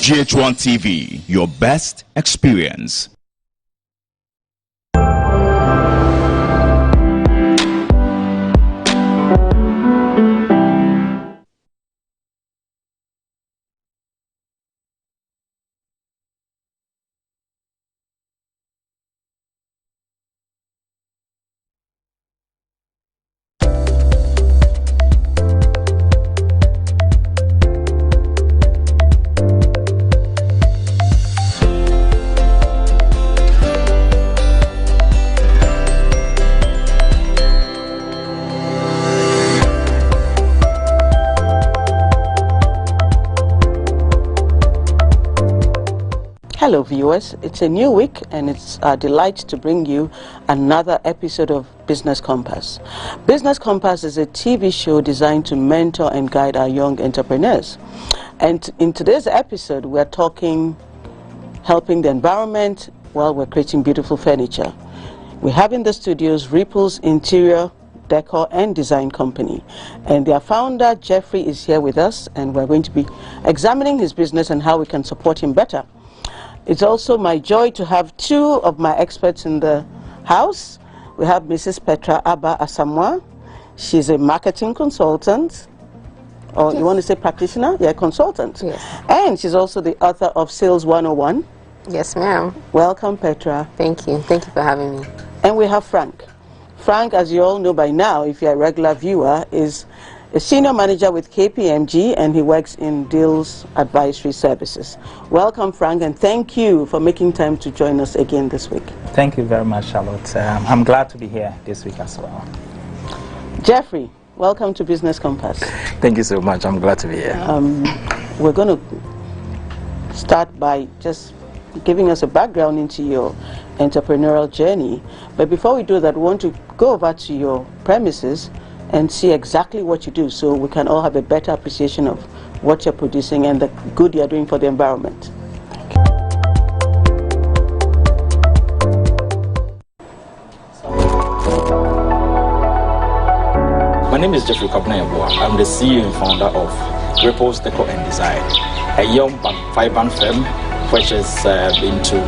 GH1 TV, your best experience. Hello viewers, it's a new week and it's a delight to bring you another episode of Business Compass. Business Compass is a TV show designed to mentor and guide our young entrepreneurs. And in today's episode, we're talking helping the environment while we're creating beautiful furniture. We have in the studios Ripple's Interior Decor and Design Company, and their founder Jeffrey is here with us, and we're going to be examining his business and how we can support him better. It's also my joy to have two of my experts in the house. We have Mrs. Petra Abba Asamoah. She's a marketing consultant, or yes. You want to say practitioner? Yeah, consultant. Yes. And she's also the author of Sales 101. Yes, ma'am. Welcome, Petra. Thank you. Thank you for having me. And we have Frank. Frank, as you all know by now, if you're a regular viewer, is a senior manager with KPMG, and he works in Deals Advisory Services. Welcome, Frank, and thank you for making time to join us again this week. Thank you very much, Charlotte. I'm glad to be here this week as well. Jeffrey, welcome to Business Compass. Thank you so much. I'm glad to be here. We're going to start by just giving us a background into your entrepreneurial journey. But before we do that, we want to go over to your premises and see exactly what you do, so we can all have a better appreciation of what you're producing and the good you're doing for the environment. My name is Jeffrey Kabnayaboa. I'm the CEO and founder of Ripple's Decor and Design, a young five-man firm which is into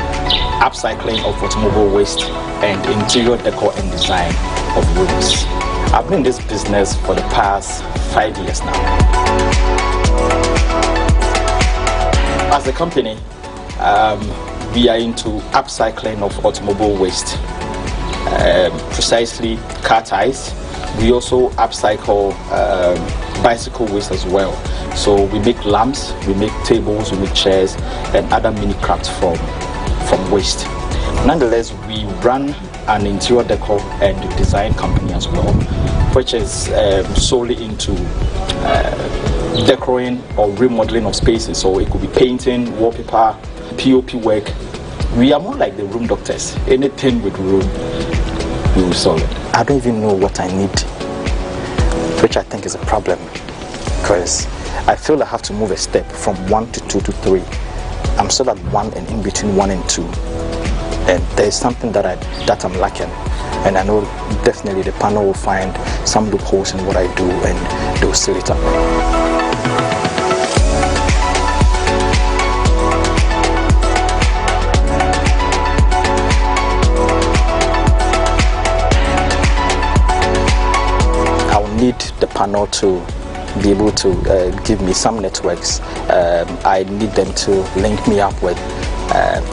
upcycling of automobile waste and interior decor and design of rooms. I've been in this business for the past 5 years now. As a company, we are into upcycling of automobile waste, precisely car tires. We also upcycle bicycle waste as well. So we make lamps, we make tables, we make chairs, and other mini crafts from waste. Nonetheless, we run an interior decor and design company as well, which is solely into decorating or remodeling of spaces. So it could be painting, wallpaper, POP work. We are more like the room doctors. Anything with room, we will solve it. I don't even know what I need, which I think is a problem, because I feel I have to move a step from 1 to 2 to 3. I'm still at 1 and in between 1 and 2. And there's something that I'm lacking, and I know definitely the panel will find some loopholes in what I do, and they'll seal it up. I will need the panel to be able to give me some networks. I need them to link me up with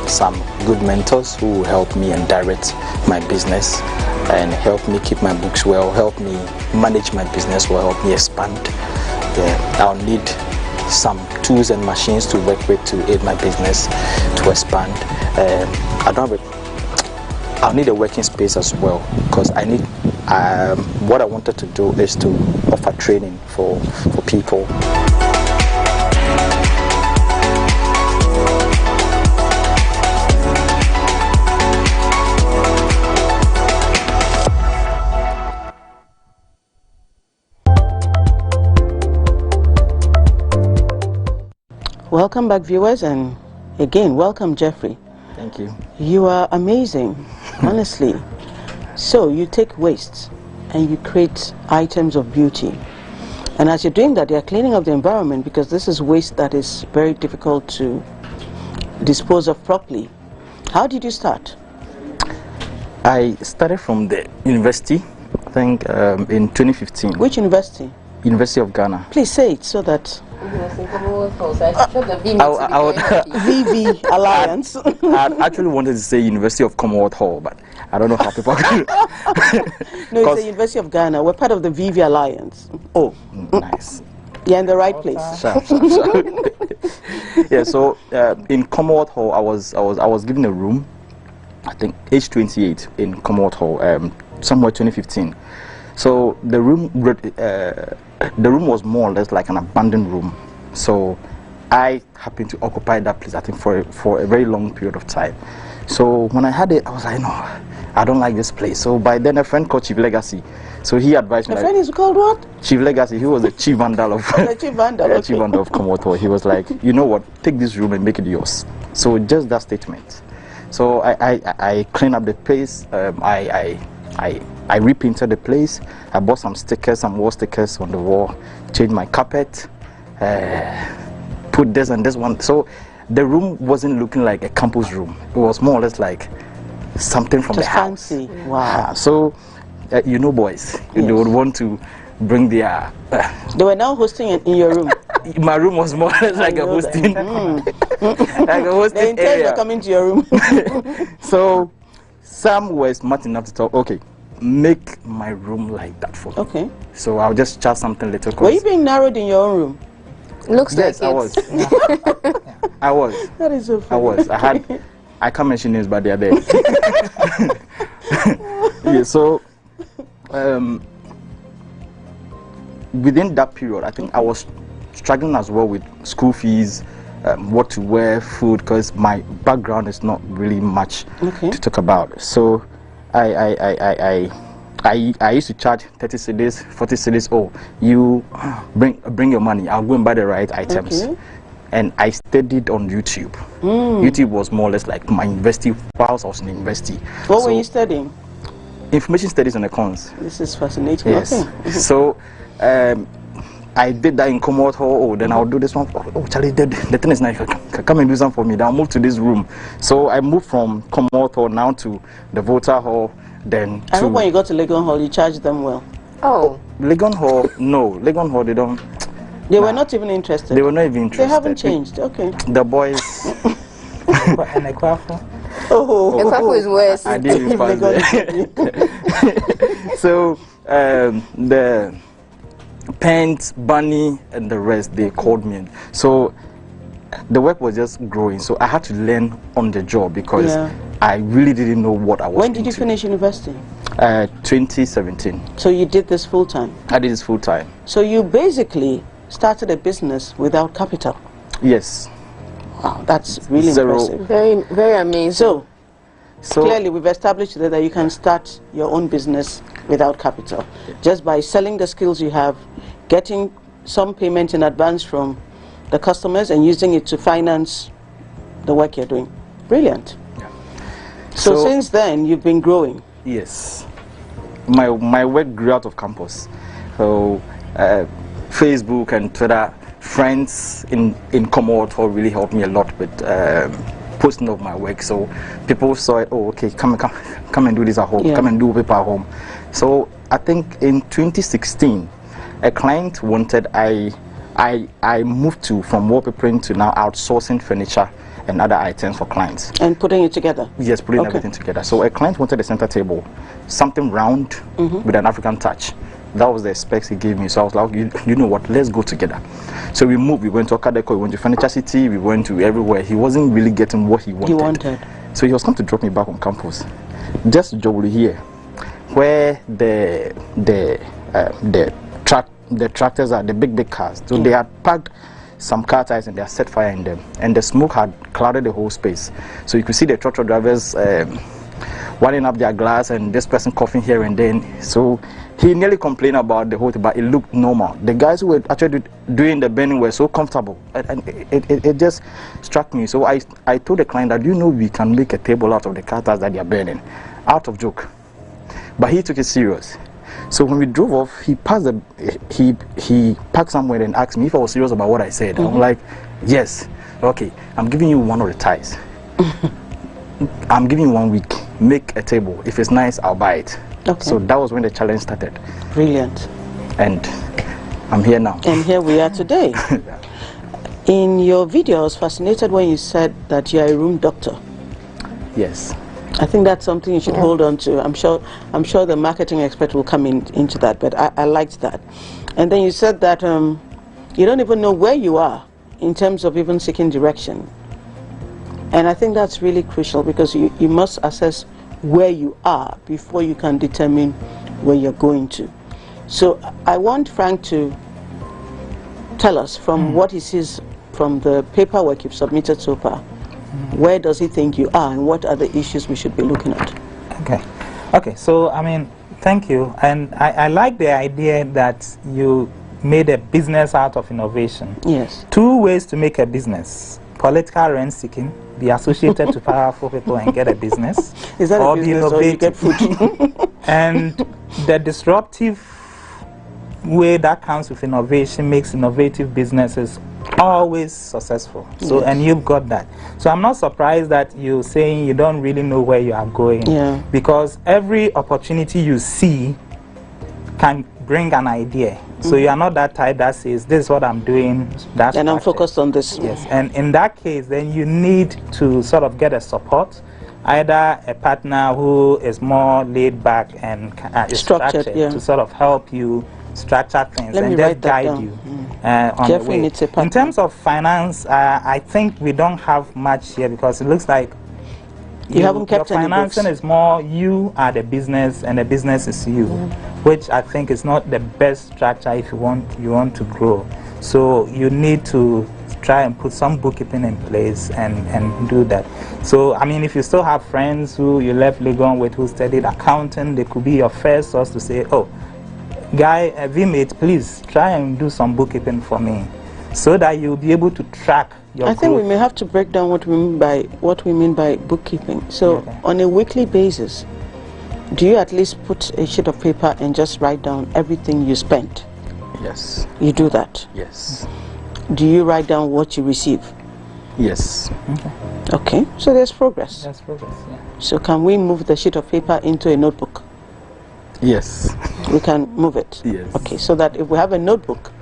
some good mentors who will help me and direct my business and help me keep my books well, help me manage my business well, help me expand. I'll need some tools and machines to work with to aid my business to expand. I'll need a working space as well, because I need what I wanted to do is to offer training for people. Welcome back, viewers, and again, welcome, Jeffrey. Thank you. You are amazing, honestly. So you take waste and you create items of beauty. And as you're doing that, you're cleaning up the environment, because this is waste that is very difficult to dispose of properly. How did you start? I started from the university, I think in 2015. Which university? University of Ghana. Please say it so that VV Alliance. I actually wanted to say University of Commonwealth Hall, but I don't know how people can. No, it's the University of Ghana. We're part of the VV Alliance. Oh, nice. You're in the right place. Sure. Yeah, so in Commonwealth Hall, I was given a room, I think age 28 in Commonwealth Hall, somewhere 2015. So the room was more or less like an abandoned room. So I happened to occupy that place, I think, for a very long period of time. So when I had it, I was like, no, I don't like this place. So by then, a friend called Chief Legacy, so he advised me. A friend is called what? Chief Legacy. He was the chief vandal of the chief vandal. yeah, chief vandal of Commonwealth Hall. He was like, you know what? Take this room and make it yours. So just that statement. So I cleaned up the place. I repainted the place. I bought some stickers, some wall stickers on the wall. Changed my carpet. Put this and this one. So the room wasn't looking like a campus room. It was more or less like something from just the house. Fancy. Wow. So you know, boys, yes. They would want to bring their. They were now hosting in your room. My room was more or less like a hosting, like a hosting They intend area. to come into your room. So some were smart enough to talk. Okay, make my room like that for me. Okay. So I'll just chat something little. Were you being narrowed in your own room? Looks Yes, like I it. was. I was. That is so funny. I was. I can't mention names, but they are there. Yeah. So, within that period, I think I was struggling as well with school fees, what to wear, food, because my background is not really much to talk about. So, I used to charge 30 cedis, 40 cedis. Oh, you bring your money. I'll go and buy the right items. Okay. And I studied on YouTube. YouTube was more or less like my university whilst I was in university. What were you studying? Information studies and accounts. This is fascinating. Yes. Okay. So I did that in Commonwealth Hall. Oh, then I'll do this one. Oh, Charlie, the thing is nice. Come and do something for me. Then I'll move to this room. So I moved from Commonwealth Hall now to the Voter Hall. Then I hope when you got to Legon Hall, you charged them well. Oh. Legon Hall, no. Legon Hall, they don't. They were not even interested. They were not even interested. They haven't changed. Okay. The boys. And Ekwafo. Ekwafo is worse. I didn't even pass there. So the Pants, Bunny, and the rest, they called me in. So the work was just growing. So I had to learn on the job because I really didn't know what I was. When did you finish university? 2017. So you did this full time? I did this full time. So you basically started a business without capital? Yes. Wow, that's really impressive. Very, very amazing. So clearly we've established today that you can start your own business without capital. Just by selling the skills you have, getting some payment in advance from the customers and using it to finance the work you're doing. Brilliant. Yeah. So since then you've been growing? Yes. My work grew out of campus. So Facebook and Twitter, friends in Commonwealth Hall really helped me a lot with posting of my work. So people saw it. Oh, okay, come and do this at home. Come and do paper at home. So I think in 2016, a client wanted I moved from wallpapering to now outsourcing furniture and other items for clients. And putting it together? Yes, putting everything together. So a client wanted a center table, something round with an African touch. That was the specs he gave me. So I was like, you know what, let's go together. So we moved, we went to Akadeko, we went to Furniture City, we went to everywhere. He wasn't really getting what he wanted. So he was come to drop me back on campus. Just Jobuli here, where the tractors are, the big cars. So they had packed some car tires and they had set fire in them. And the smoke had clouded the whole space. So you could see the truck drivers winding up their glass and this person coughing here and then. So he nearly complained about the whole thing, but it looked normal. The guys who were actually doing the burning were so comfortable, and it just struck me. So I told the client that, you know, we can make a table out of the car tires that they are burning, out of joke. But he took it serious. So when we drove off, he parked somewhere and asked me if I was serious about what I said. I'm like, yes, okay, I'm giving you one of the ties. I'm giving you 1 week. Make a table. If it's nice, I'll buy it. Okay. So that was when the challenge started. Brilliant. And I'm here now. And here we are today. In your video, I was fascinated when you said that you're a room doctor. Yes. I think that's something you should hold on to. I'm sure the marketing expert will come into that, but I liked that. And then you said that you don't even know where you are in terms of even seeking direction. And I think that's really crucial, because you must assess where you are before you can determine where you're going to. So I want Frank to tell us from what he sees from the paperwork you've submitted so far, where does he think you are and what are the issues we should be looking at? Okay, so I mean, thank you. And I like the idea that you made a business out of innovation. Yes. 2 ways to make a business: political rent seeking, be associated to powerful people and get a business, Is that or a be business or you get innovative. food? And the disruptive way that comes with innovation makes innovative businesses always successful. So Yes. and you've got that. So I'm not surprised that you're saying you don't really know where you are going. Yeah. Because every opportunity you see can bring an idea. So you are not that type that says, this is what I'm doing, that's And I'm structured. focused on this. Yes, and in that case, then you need to sort of get a support, either a partner who is more laid back and is Structured, yeah. to sort of help you structure things Let me and just write that guide down. you on the Jeffrey way. needs a partner. In terms of finance, I think we don't have much here, because it looks like You haven't kept your any books. financing is more you are the business and the business is you, which I think is not the best structure if you want to grow. So you need to try and put some bookkeeping in place and do that. So I mean, if you still have friends who you left Legon with who studied accounting, they could be your first source to say, oh, guy, VMate, please try and do some bookkeeping for me, so that you'll be able to track your I think we growth. may have to break down what we mean by bookkeeping. So Okay. on a weekly basis, do you at least put a sheet of paper and just write down everything you spent? Yes. You do that. Yes. Do you write down what you receive? Yes. Okay, so there's progress. That's progress, yeah. So can we move the sheet of paper into a notebook? Yes. We can move it. Yes. Okay, so that if we have a notebook,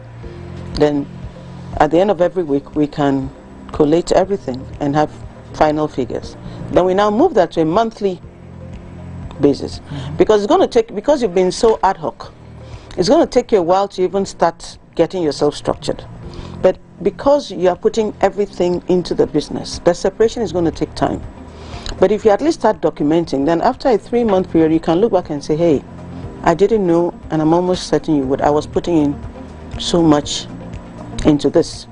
then at the end of every week we can collate everything and have final figures. Then we now move that to a monthly basis, because it's going to take, because you've been so ad hoc, it's going to take you a while to even start getting yourself structured. But because you are putting everything into the business, the separation is going to take time. But if you at least start documenting, then after a 3-month period, you can look back and say, hey, I didn't know, and I'm almost certain you would, I was putting in so much into this.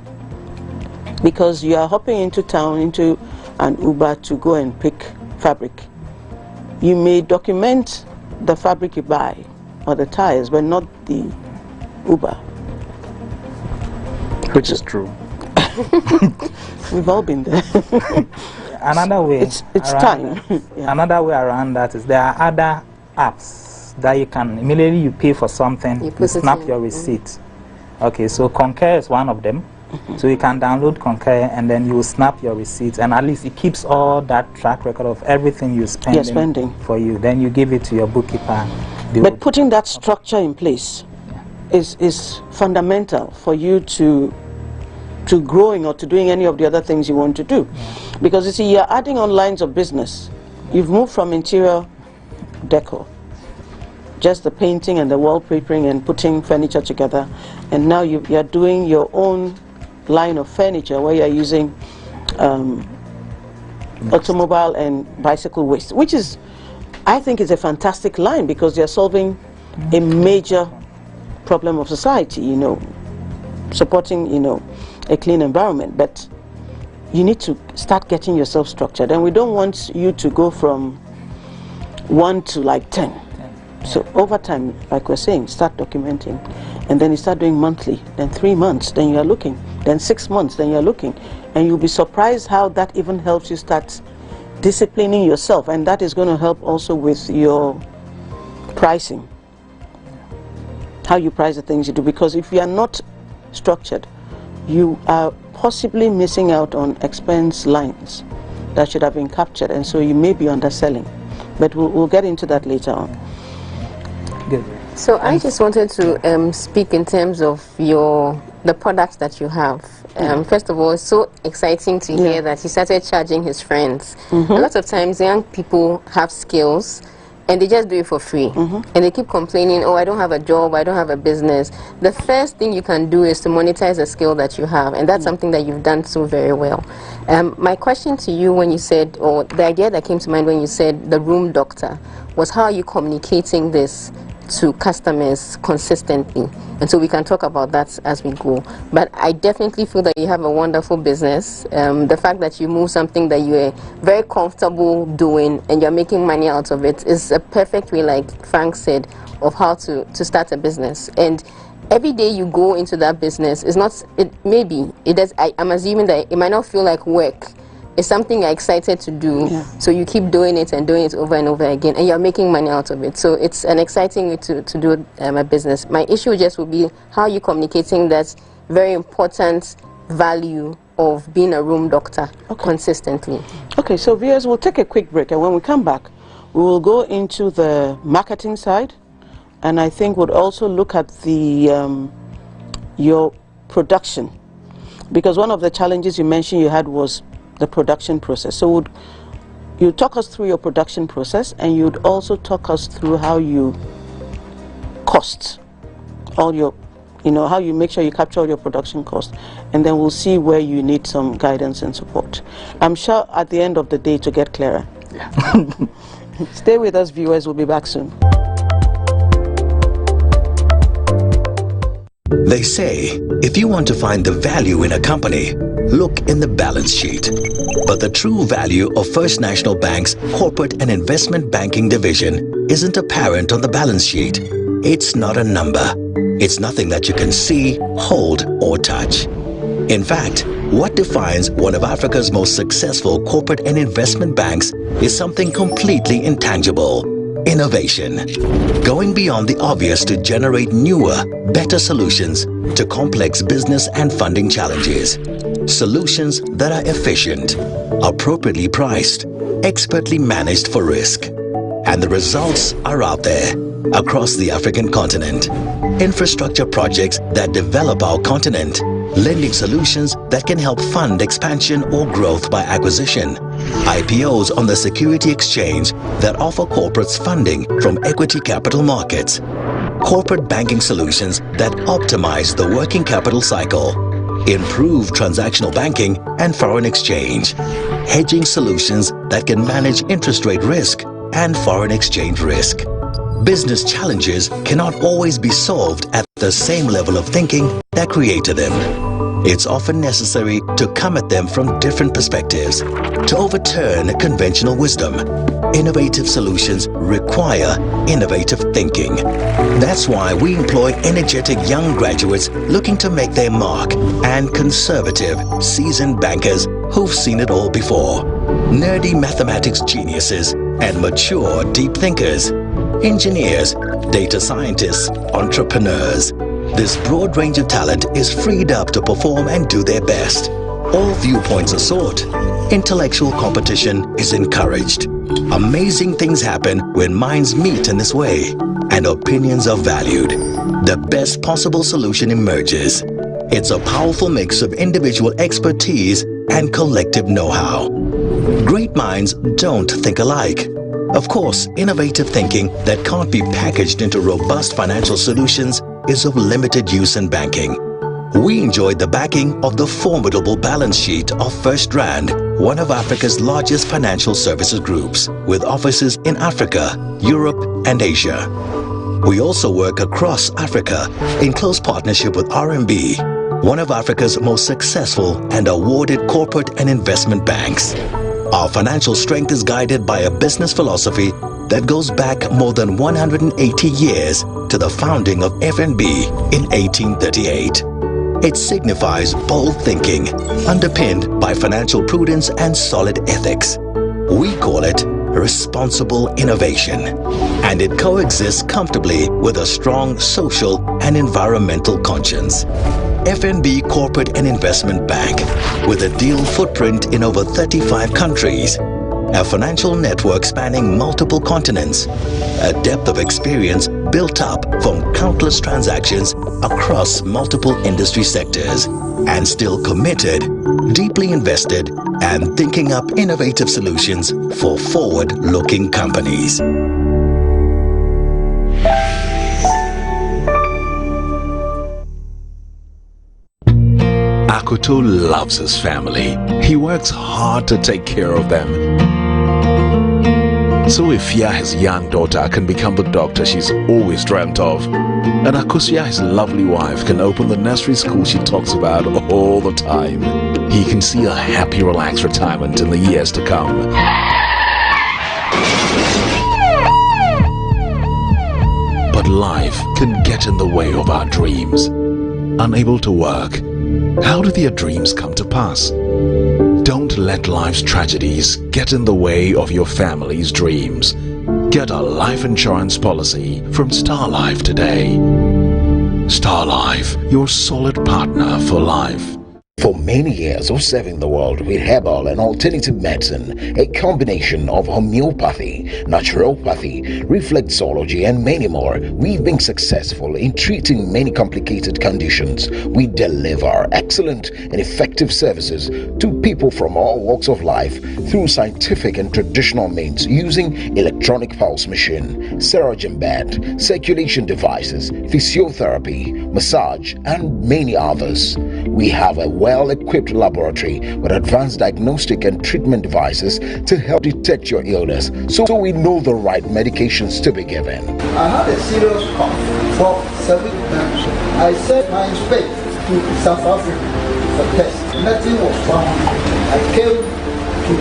Because you are hopping into town, into an Uber to go and pick fabric. You may document the fabric you buy or the tires, but not the Uber. Which is true. We've all been there. Another way, It's around time. that- Yeah. Another way around that is there are other apps that you can immediately you pay for something, You you put it snap in. your receipt. Okay, so Concur is one of them. So you can download Concur and then you snap your receipts, and at least it keeps all that track record of everything you spending for you. Then you give it to your bookkeeper. They But will- putting that structure in place is fundamental for you to growing or to doing any of the other things you want to do. Because you see, you're adding on lines of business. You've moved from interior decor, just the painting and the wallpapering and putting furniture together, and now you're doing your own line of furniture where you're using automobile and bicycle waste, which is, I think, is a fantastic line, because you're solving a major problem of society, you know, supporting, you know, a clean environment. But you need to start getting yourself structured, and we don't want you to go from 1 to like 10. So over time, like we're saying, start documenting, and then you start doing monthly, then 3 months, then you're looking, then 6 months, then you're looking, and you'll be surprised how that even helps you start disciplining yourself, and that is going to help also with your pricing. how you price the things you do, because if you are not structured, you are possibly missing out on expense lines that should have been captured, and so you may be underselling. But we'll get into that later on. Good. So I just wanted to speak in terms of the products that you have. First of all, it's so exciting to hear that he started charging his friends. A lot of times young people have skills and they just do it for free. And they keep complaining, oh, I don't have a job, I don't have a business. The first thing you can do is to monetize a skill that you have, and that's something that you've done so very well. My question to you when you said, or the idea that came to mind when you said the room doctor, was how are you communicating this to customers consistently? And so we can talk about that as we go. But I definitely feel that you have a wonderful business. The fact that you move something that you're very comfortable doing and you're making money out of it is a perfect way, like Frank said, of how to start a business. And every day you go into that business is not, I'm assuming that it might not feel like work. It's something you're excited to do, so you keep doing it and doing it over and over again, and you're making money out of it. So it's an exciting way to do a business. My issue just would be how you're communicating that very important value of being a room doctor consistently. Okay, so viewers, we'll take a quick break, and when we come back, we will go into the marketing side, and I think we'll also look at the your production, because one of the challenges you mentioned you had was the production process. So you talk us through your production process, and you'd also talk us through how you cost all your, how you make sure you capture all your production costs, and then we'll see where you need some guidance and support. I'm sure at the end of the day to get clearer. Yeah. Stay with us, viewers. We'll be back soon. They say, if you want to find the value in a company, look in the balance sheet. But the true value of First National Bank's Corporate and Investment Banking Division isn't apparent on the balance sheet. It's not a number. It's nothing that you can see, hold, or touch. In fact, what defines one of Africa's most successful corporate and investment banks is something completely intangible: innovation. Going beyond the obvious to generate newer, better solutions to complex business and funding challenges. Solutions that are efficient, appropriately priced, expertly managed for risk. And the results are out there, across the African continent. Infrastructure projects that develop our continent, lending solutions that can help fund expansion or growth by acquisition, IPOs on the Security Exchange that offer corporates funding from equity capital markets, corporate banking solutions that optimize the working capital cycle, improve transactional banking and foreign exchange, hedging solutions that can manage interest rate risk and foreign exchange risk. Business challenges cannot always be solved at the same level of thinking that created them. It's often necessary to come at them from different perspectives, to overturn conventional wisdom. Innovative solutions require innovative thinking. That's why we employ energetic young graduates looking to make their mark, and conservative, seasoned bankers who've seen it all before. Nerdy mathematics geniuses and mature deep thinkers. Engineers, data scientists, entrepreneurs. This broad range of talent is freed up to perform and do their best. All viewpoints are sought. Intellectual competition is encouraged. Amazing things happen when minds meet in this way, and opinions are valued. The best possible solution emerges. It's a powerful mix of individual expertise and collective know-how. Great minds don't think alike. Of course, innovative thinking that can't be packaged into robust financial solutions is of limited use in banking. We enjoyed the backing of the formidable balance sheet of First Rand, one of Africa's largest financial services groups, with offices in Africa, Europe, and Asia. We also work across Africa in close partnership with RMB, one of Africa's most successful and awarded corporate and investment banks. Our financial strength is guided by a business philosophy that goes back more than 180 years to the founding of FNB in 1838. It signifies bold thinking, underpinned by financial prudence and solid ethics. We call it responsible innovation, and it coexists comfortably with a strong social and environmental conscience. FNB Corporate and Investment Bank, with a deal footprint in over 35 countries, a financial network spanning multiple continents, a depth of experience built up from countless transactions across multiple industry sectors, and still committed, deeply invested, and thinking up innovative solutions for forward-looking companies. Akoto loves his family. He works hard to take care of them. So Ifya, his young daughter, can become the doctor she's always dreamt of, and Akosia, his lovely wife, can open the nursery school she talks about all the time, he can see a happy, relaxed retirement in the years to come. But life can get in the way of our dreams. Unable to work, how do their dreams come to pass? Don't let life's tragedies get in the way of your family's dreams. Get a life insurance policy from Star Life today. Star Life, your solid partner for life. For many years of serving the world with herbal and alternative medicine, a combination of homeopathy, naturopathy, reflexology, and many more, we've been successful in treating many complicated conditions. We deliver excellent and effective services to people from all walks of life through scientific and traditional means using electronic pulse machine, serogen bed, circulation devices, physiotherapy, massage, and many others. We have a well-equipped laboratory with advanced diagnostic and treatment devices to help detect your illness, so we know the right medications to be given. I had a serious cough for 7 times. I sent my inspect to South Africa for tests. Nothing was found. I came to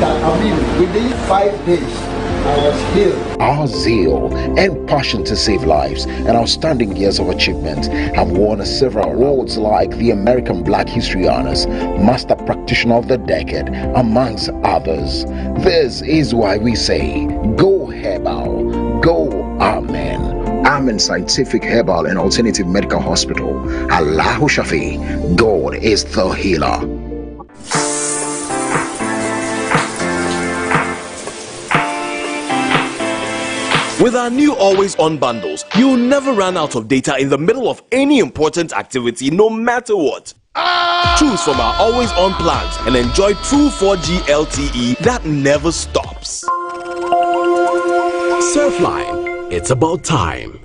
Dr. Amin within 5 days. I was healed. Our zeal and passion to save lives and outstanding years of achievement have won us several awards like the American Black History Honors, Master Practitioner of the Decade, amongst others. This is why we say, go herbal, go Amen. Amen Scientific Herbal and Alternative Medical Hospital. Allahu Shafi, God is the healer. With our new Always On bundles, you'll never run out of data in the middle of any important activity, no matter what. Choose from our Always On plans and enjoy true 4G LTE that never stops. Surfline, it's about time.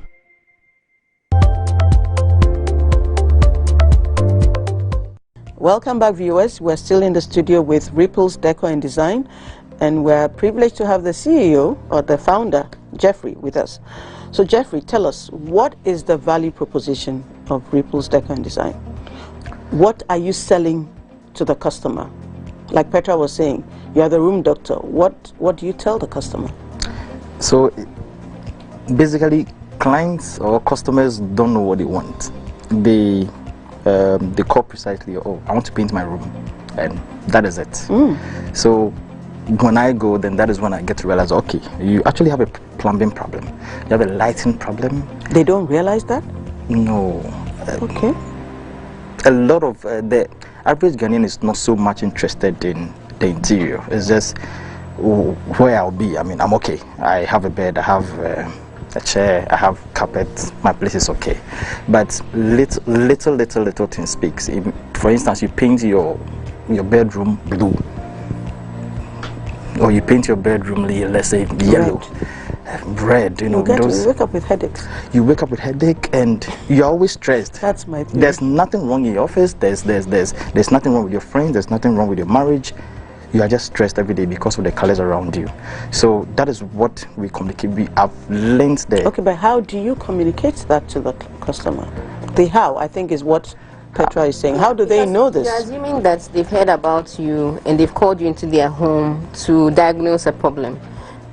Welcome back, viewers. We're still in the studio with Ripples Decor and Design, and we're privileged to have the CEO or the founder, Jeffrey, with us. So Jeffrey, tell us, what is the value proposition of Ripples Decor and Design? What are you selling to the customer? Like Petra was saying, you are the room doctor. What do you tell the customer? So basically, clients or customers don't know what they want. They call precisely, oh, I want to paint my room, and that is it. So when I go, then that is when I get to realize, okay, you actually have a plumbing problem, you have a lighting problem. They don't realize that? No. Okay. A lot of the average Ghanaian is not so much interested in the interior. It's just where I'll be. I mean, I'm okay. I have a bed, I have a chair, I have carpet, my place is okay. But little thing speaks. For instance, you paint your bedroom blue, or you paint your bedroom, let's say, yellow, red, you know. You wake up with headaches. You wake up with headache and you're always stressed. That's my thing. There's nothing wrong in your office, there's nothing wrong with your friends, there's nothing wrong with your marriage. You are just stressed every day because of the colors around you. So that is what we communicate. We have learned there. Okay, but how do you communicate that to the customer? The how, I think, is what Petra is saying. How do they know this? You're assuming that they've heard about you and they've called you into their home to diagnose a problem.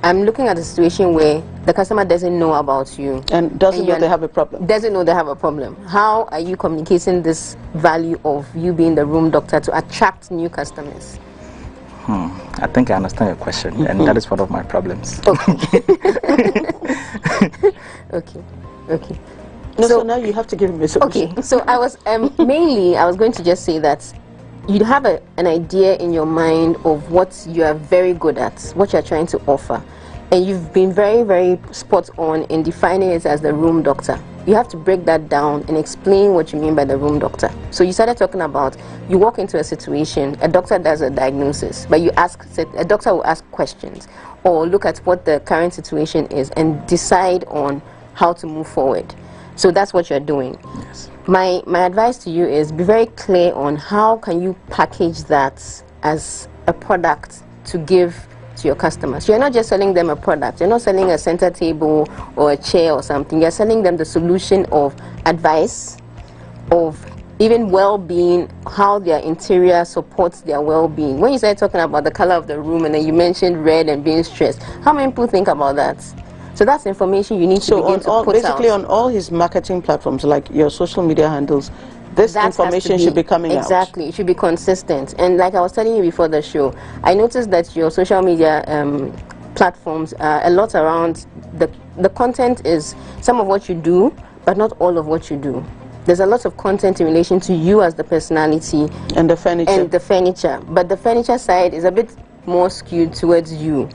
I'm looking at a situation where the customer doesn't know about you. And doesn't know they have a problem. Doesn't know they have a problem. How are you communicating this value of you being the room doctor to attract new customers? I think I understand your question, and that is one of my problems. Okay. Okay. No, so now you have to give him a solution. Okay, so I was mainly I was going to just say that you have an idea in your mind of what you are very good at, what you're trying to offer, and you've been very, very spot on in defining it as the room doctor. You have to break that down and explain what you mean by the room doctor. So you started talking about, you walk into a situation, a doctor does a diagnosis, but a doctor will ask questions or look at what the current situation is and decide on how to move forward. So that's what you're doing. Yes. My advice to you is be very clear on how can you package that as a product to give to your customers. You're not just selling them a product. You're not selling a center table or a chair or something. You're selling them the solution of advice, of even well-being, how their interior supports their well-being. When you started talking about the color of the room and then you mentioned red and being stressed, how many people think about that? So that's information you need to begin to put basically out. on all his marketing platforms, like your social media handles, this information should be coming out. Exactly, it should be consistent. And like I was telling you before the show, I noticed that your social media platforms are a lot around the content is some of what you do, but not all of what you do. There's a lot of content in relation to you as the personality and the furniture. But the furniture side is a bit more skewed towards you.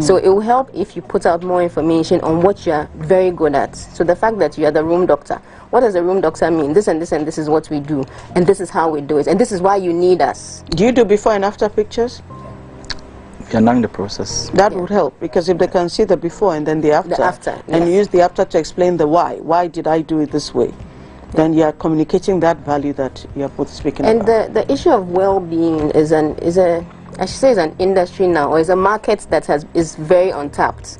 So it will help if you put out more information on what you're very good at. So the fact that you are the room doctor, what does a room doctor mean? This and this and this is what we do, and this is how we do it, and this is why you need us. Do you do before and after pictures? We are now in the process. That would help, because if they can see the before and then the after, and use the after to explain the why did I do it this way, then you are communicating that value that you are both speaking about. And the issue of well-being is I should say it's an industry now, or it's a market that is very untapped.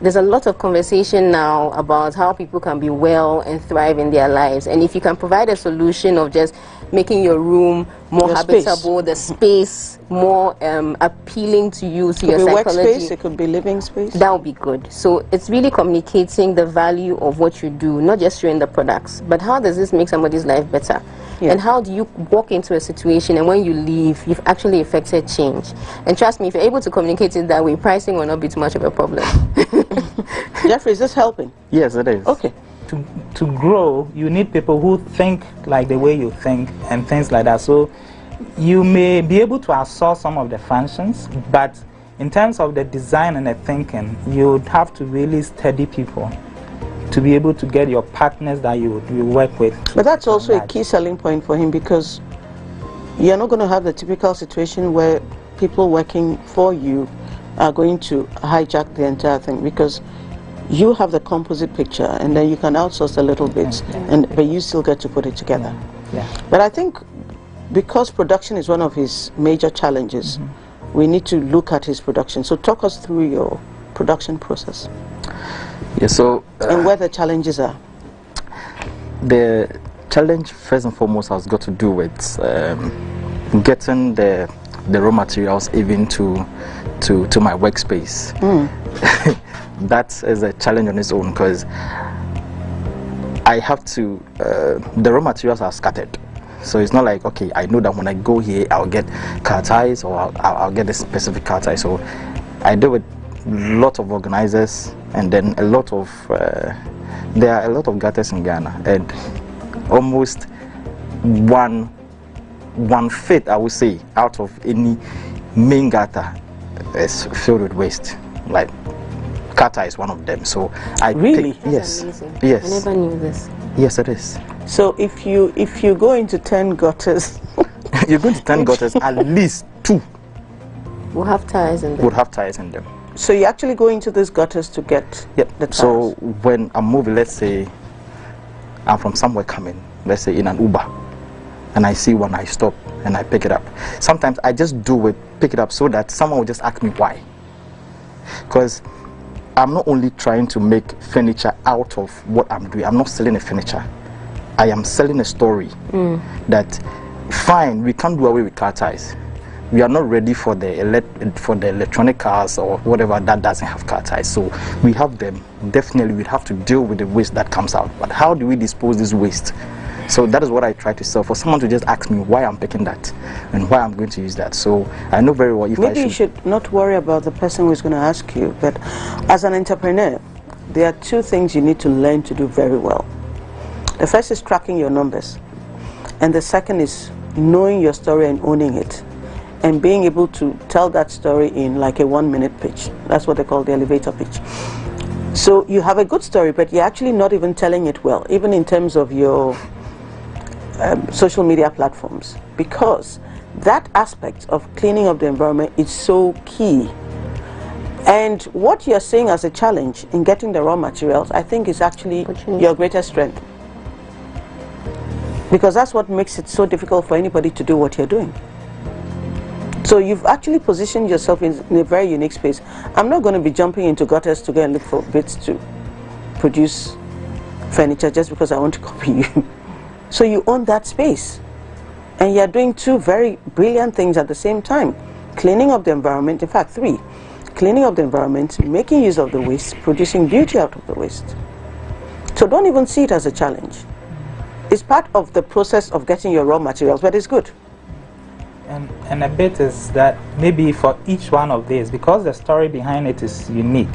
There's a lot of conversation now about how people can be well and thrive in their lives. And if you can provide a solution of just making your room more habitable, the space more appealing to you, to your psychology. Workspace, it could be living space. That would be good. So it's really communicating the value of what you do, not just showing the products, but how does this make somebody's life better? Yeah. And how do you walk into a situation and when you leave, you've actually affected change? And trust me, if you're able to communicate it that way, pricing will not be too much of a problem. Jeffrey, is this helping? Yes, it is. Okay. To grow, you need people who think like the way you think and things like that. So you may be able to outsource some of the functions, but in terms of the design and the thinking, you'd have to really study people to be able to get your partners that you work with. But that's also a key selling point for him, because you're not going to have the typical situation where people working for you are going to hijack the entire thing, because you have the composite picture and then you can outsource a little bit, but you still get to put it together. But I think because production is one of his major challenges, we need to look at his production. So talk us through your production process. Yeah, so and where the challenges are. The challenge first and foremost has got to do with getting the raw materials even to my workspace. That is a challenge on its own, because I have to the raw materials are scattered. So it's not like, okay, I know that when I go here I'll get car ties, or I'll get a specific car tie. So I deal with a lot of organizers, and then a lot of there are a lot of gutters in Ghana, and almost one fifth, I would say, out of any main gutter is filled with waste. Like gutter is one of them. So I really yes. I never knew this. Yes, it is. So if you go into 10 gutters, you're going to 10 gutters, at least 2 will have tires in them. Would have tires in them. So you actually go into these gutters to get the tires. So when I'm moving, let's say I'm from somewhere coming, let's say in an Uber, and I see one, I stop and I pick it up. Sometimes I just pick it up so that someone will just ask me why. Because I'm not only trying to make furniture out of what I'm doing. I'm not selling a furniture. I am selling a story that, fine, we can't do away with car ties. We are not ready for the electronic cars or whatever that doesn't have car ties. So we have them. Definitely, we have to deal with the waste that comes out. But how do we dispose this waste? So that is what I try to sell. For someone to just ask me why I'm picking that and why I'm going to use that. So I know very well if maybe you should not worry about the person who is going to ask you, but as an entrepreneur, there are two things you need to learn to do very well. The first is tracking your numbers, and the second is knowing your story and owning it, and being able to tell that story in like a 1-minute pitch. That's what they call the elevator pitch. So you have a good story, but you're actually not even telling it well, even in terms of your social media platforms, because that aspect of cleaning up the environment is so key. And what you're seeing as a challenge in getting the raw materials, I think, is actually your greatest strength, because that's what makes it so difficult for anybody to do what you're doing. So you've actually positioned yourself in a very unique space. I'm not going to be jumping into gutters to go and look for bits to produce furniture just because I want to copy you. So you own that space, and you're doing two very brilliant things at the same time: cleaning up the environment, in fact 3, cleaning up the environment, making use of the waste, producing beauty out of the waste. So don't even see it as a challenge. It's part of the process of getting your raw materials, but it's good. And a bit is that maybe for each one of these, because the story behind it is unique,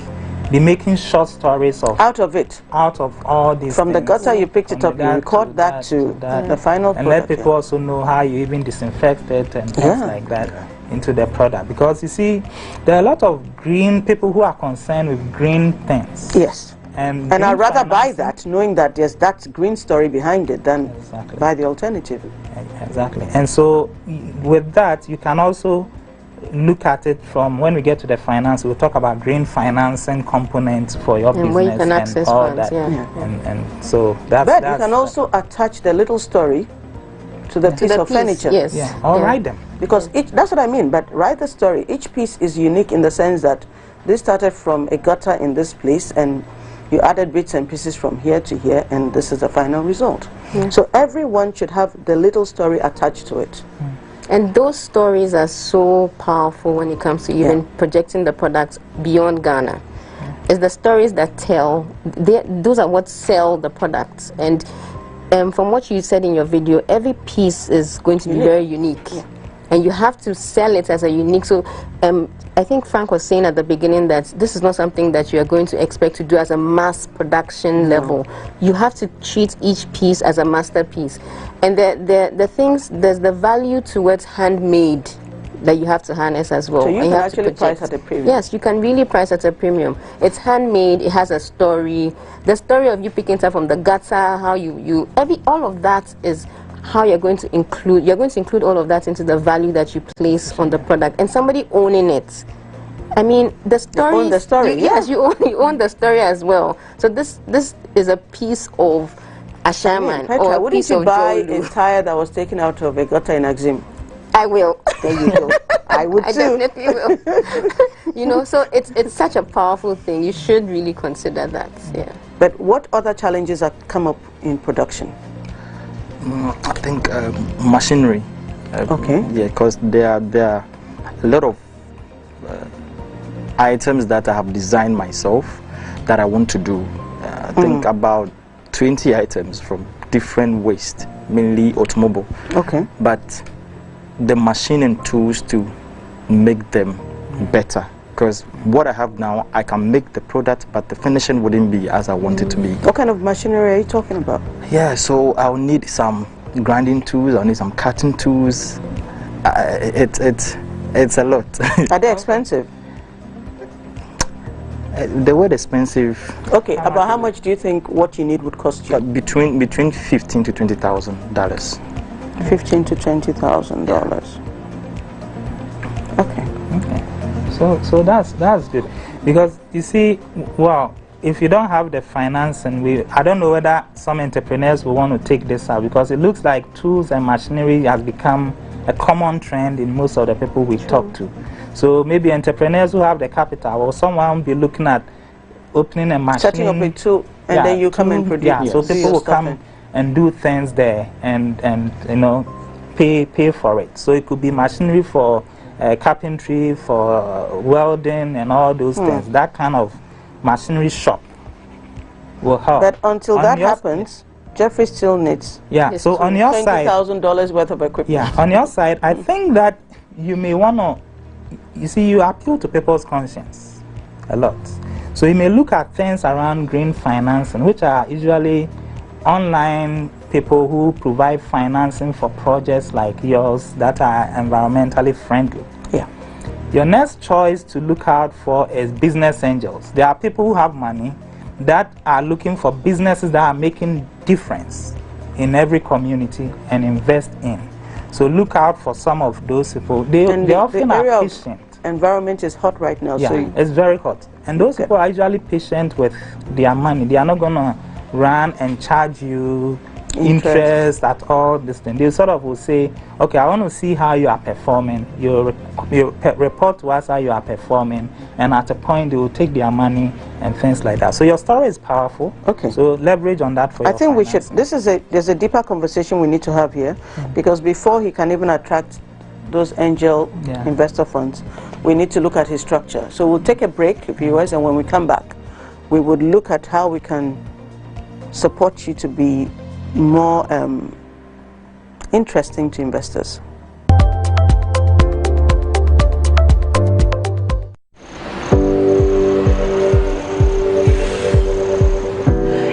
be making short stories of out of all these from things. the gutter you picked it up, you record that to the final and product, let people also know how you even disinfect it and things like that into the product. Because you see, there are a lot of green people who are concerned with green things. Yes. And I'd rather buy that knowing that there's that green story behind it than buy the alternative. Exactly. And so with that, you can also look at it from when we get to the finance. We'll talk about green financing components for your business where you can access and all funds, that. yeah. And so that's... But you can also attach the little story to the piece of furniture. Yes. Yeah, or write them. Because that's what I mean, but write the story. Each piece is unique in the sense that this started from a gutter in this place, and you added bits and pieces from here to here, and this is the final result. So everyone should have the little story attached to it. And those stories are so powerful when it comes to even projecting the products beyond Ghana. It's the stories that tell, those are what sell the products. And from what you said in your video, every piece is going to be very unique. And you have to sell it as a unique. So I think Frank was saying at the beginning that this is not something that you are going to expect to do as a mass production level. You have to treat each piece as a masterpiece. And the things, there's the value towards handmade that you have to harness as well. So you can actually price at a premium. Yes, you can really price at a premium. It's handmade, it has a story. The story of you picking stuff from the gutter, how all of that is how you're going to include all of that into the value that you place on the product, and somebody owning it. I mean, the story. You own the story. Yes, you own the story as well. So this is a piece of a shaman, Petra, or a wouldn't piece you of buy Jolu. a tire that was taken out of a gutter in Axim? I will. There you go. I would I too. definitely will. You know, so it's such a powerful thing. You should really consider that. Yeah. But what other challenges have come up in production? I think machinery. Okay. Yeah, because there are a lot of items that I have designed myself that I want to do. I think about 20 items from different waste, mainly automobile. Okay. But the machine and tools to make them better. Because what I have now, I can make the product, but the finishing wouldn't be as I want it to be. What kind of machinery are you talking about? Yeah, so I'll need some grinding tools, I'll need some cutting tools. It's a lot. Are they expensive? The word expensive. Okay, about how much do you think what you need would cost you? Between $15,000 to $20,000. $15,000 to $20,000. Okay. So that's good, because you see, well, if you don't have the finance, and I don't know whether some entrepreneurs will want to take this out, because it looks like tools and machinery has become a common trend in most of the people we talk to. So maybe entrepreneurs who have the capital, or someone be looking at opening a machine, setting up a tool, and then you come and produce. Yeah, so people will come and do things there, and you know, pay for it. So it could be machinery for carpentry, for welding, and all those things. That kind of machinery shop will help. But until that happens, Jeffrey still needs. Yeah. So on your side, $20,000 worth of equipment. Yeah. On your side, I think that you may want to. You see, you appeal to people's conscience a lot. So you may look at things around green financing, which are usually online people who provide financing for projects like yours that are environmentally friendly. Yeah. Your next choice to look out for is business angels. There are people who have money that are looking for businesses that are making difference in every community and invest in. So look out for some of those people. They often are patient. Environment is hot right now. Yeah, so it's very hot. And those people are usually patient with their money. They are not going to run and charge you interest at all. This thing. They sort of will say, okay, I want to see how you are performing. You report to us how you are performing. And at a point, they will take their money and things like that. So your story is powerful. Okay. So leverage on that for I think we should. There's a deeper conversation we need to have here, because before he can even attract those angel investor funds, we need to look at his structure. So we'll take a break, viewers, and when we come back, we would look at how we can support you to be more interesting to investors.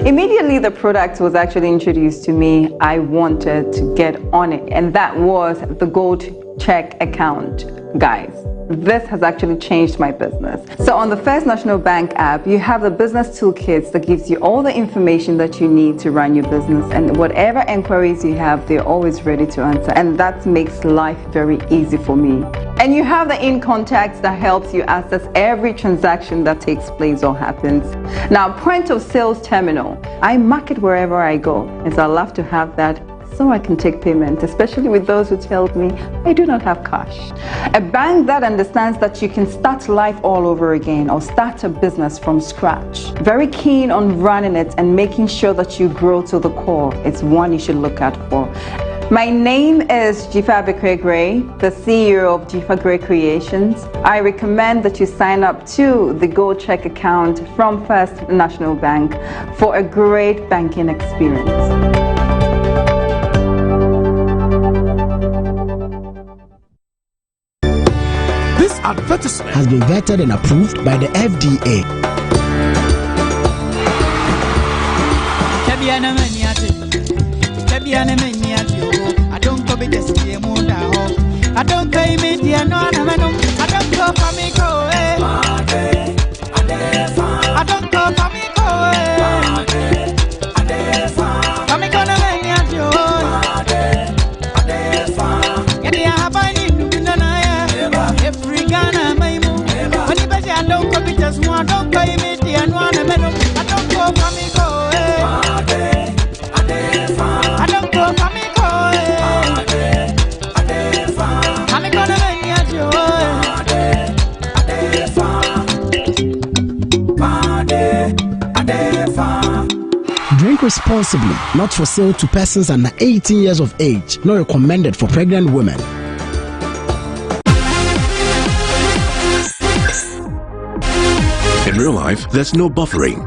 Immediately the product was actually introduced to me, I wanted to get on it, and that was the Gold Check account, guys. This has actually changed my business. So on the First National Bank app, you have the business toolkits that gives you all the information that you need to run your business, and whatever inquiries you have, they're always ready to answer, and that makes life very easy for me. And you have the in contacts that helps you access every transaction that takes place or happens. Now, point of sales terminal, I market wherever I go, and so I love to have that so I can take payment, especially with those who tell me I do not have cash. A bank that understands that you can start life all over again or start a business from scratch. Very keen on running it and making sure that you grow to the core. It's one you should look out for. My name is Jifa Bekwe-Gray, the CEO of Jifa Gray Creations. I recommend that you sign up to the Gold Check account from First National Bank for a great banking experience. This advertisement has been vetted and approved by the FDA. I don't go be just a moon. I don't pay me the no, I don't go for me go away. I don't go for me go away. I'm gonna let me do. Get the haba ni do na every Ghana my move. When you bet I don't go be just one, don't pay me the no, I don't go for me go away. I don't go for me go away. I'm gonna let me do. Drink responsibly, not for sale to persons under 18 years of age, not recommended for pregnant women. In real life, there's no buffering.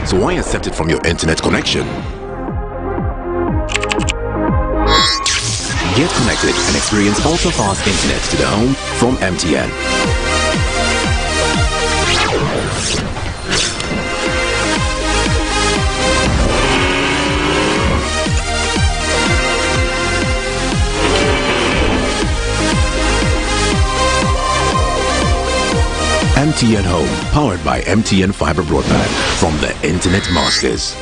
So why accept it from your internet connection? Get connected and experience ultra-fast internet to the home from MTN. MTN Home, powered by MTN Fiber Broadband from the Internet Masters.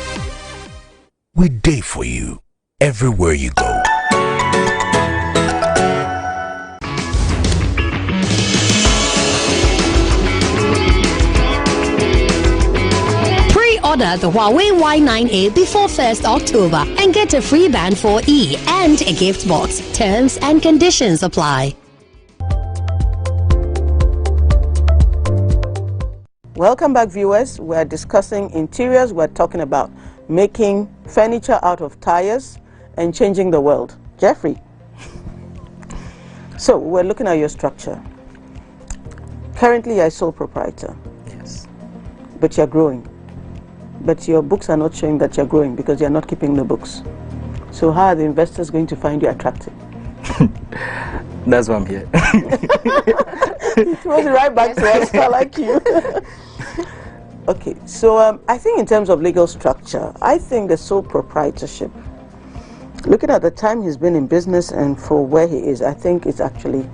We're there for you everywhere you go. Pre-order the Huawei Y9A before 1st October and get a free Band 4E and a gift box. Terms and conditions apply. Welcome back, viewers. We're discussing interiors. We're talking about making furniture out of tires and changing the world. Jeffrey, so we're looking at your structure. Currently, you're a sole proprietor. Yes. But you're growing. but your books are not showing that you're growing because you're not keeping the books. So how are the investors going to find you attractive? That's why I'm here. It throws it right back to us. I like you. Okay, so I think in terms of legal structure, I think the sole proprietorship, looking at the time he's been in business and for where he is, I think it's actually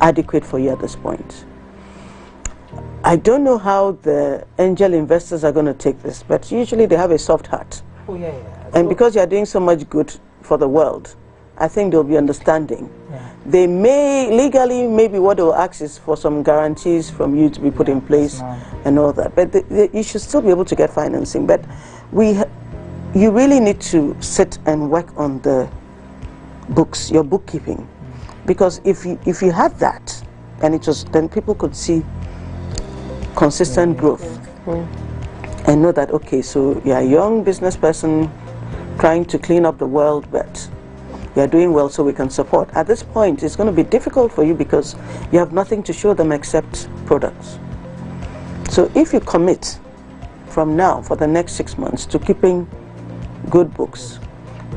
adequate for you at this point. I don't know how the angel investors are going to take this, but usually they have a soft heart. Oh, yeah. And because you're doing so much good for the world, I think they'll be understanding. Yeah. They may, legally, maybe what they'll ask is for some guarantees from you to be put in place and all that. But you should still be able to get financing. But you really need to sit and work on the books, your bookkeeping. Because if you had that, and then people could see consistent growth and know that, okay, so you're a young business person trying to clean up the world, but you're doing well, so we can support. At this point, it's going to be difficult for you because you have nothing to show them except products. So if you commit from now for the next 6 months to keeping good books,